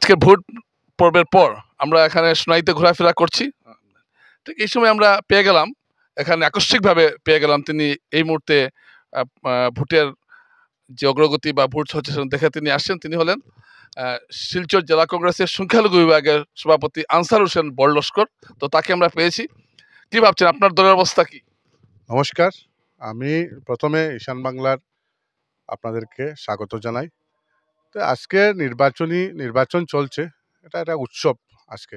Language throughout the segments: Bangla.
আজকে ভোট পর্বের পর আমরা এখানে সোনাইতে ঘোরাফেরা করছি। ঠিক এই সময় আমরা পেয়ে গেলাম, এখানে আকস্মিকভাবে পেয়ে গেলাম, তিনি এই মুহূর্তে ভোটের যে অগ্রগতি বা ভোট হচ্ছে দেখে তিনি আসছেন। তিনি হলেন শিলচর জেলা কংগ্রেসের সংখ্যালঘু বিভাগের সভাপতি আনসার হোসেন বড়লস্কর। তো তাকে আমরা পেয়েছি। কি ভাবছেন, আপনার দলের অবস্থা কি? নমস্কার, আমি প্রথমে ঈশান বাংলার আপনাদেরকে স্বাগত জানাই। তো আজকে নির্বাচন চলছে, এটা একটা উৎসব আজকে।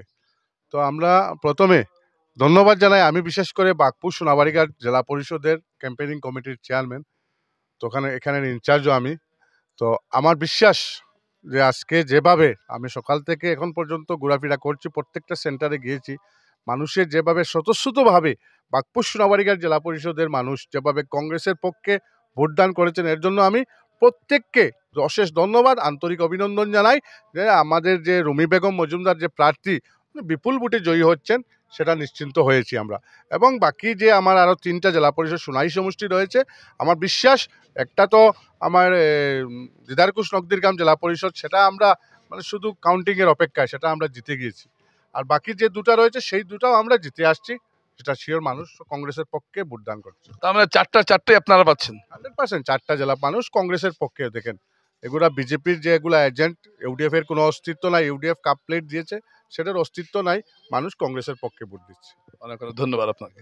তো আমরা প্রথমে ধন্যবাদ জানাই, আমি বিশেষ করে বাগপুর সোনাবাড়িঘাট জেলা পরিষদের ক্যাম্পেইনিং কমিটির চেয়ারম্যান, তো এখানের ইনচার্জও আমি। তো আমার বিশ্বাস যে আজকে যেভাবে আমি সকাল থেকে এখন পর্যন্ত ঘোরাফেরা করছি, প্রত্যেকটা সেন্টারে গিয়েছি, মানুষের যেভাবে স্বতঃস্ফূর্তভাবে বাগপুর সোনাবাড়িঘাট জেলা পরিষদের মানুষ যেভাবে কংগ্রেসের পক্ষে ভোটদান করেছেন, এর জন্য আমি প্রত্যেককে অশেষ ধন্যবাদ, আন্তরিক অভিনন্দন জানাই। যে আমাদের যে রুমি বেগম মজুমদার যে প্রার্থী বিপুল ভোটে জয়ী হচ্ছেন, সেটা নিশ্চিন্ত হয়েছি আমরা। এবং বাকি যে আমার আরও 3টা জেলা পরিষদ সোনাই সমষ্টি রয়েছে, আমার বিশ্বাস একটা তো আমার দিদারকুশ নকদিরগ্রাম জেলা পরিষদ, সেটা আমরা মানে শুধু কাউন্টিংয়ের অপেক্ষায়, সেটা আমরা জিতে গিয়েছি। আর বাকি যে 2টা রয়েছে সেই 2টাও আমরা জিতে আসছি, সেটা শিওর মানুষ কংগ্রেসের পক্ষে ভোটদান করছে। তার মানে চারটায় আপনারা পাচ্ছেন 100%। 4টা জেলা মানুষ কংগ্রেসের পক্ষে। দেখেন, এগুলা বিজেপির যে এগুলা এজেন্ট, ইউডিএফ এর কোনো অস্তিত্ব নাই, ইউডিএফ কাপ প্লেট দিয়েছে, সেটার অস্তিত্ব নাই, মানুষ কংগ্রেসের পক্ষে ভোট দিচ্ছে। অনেক অনেক ধন্যবাদ আপনাকে।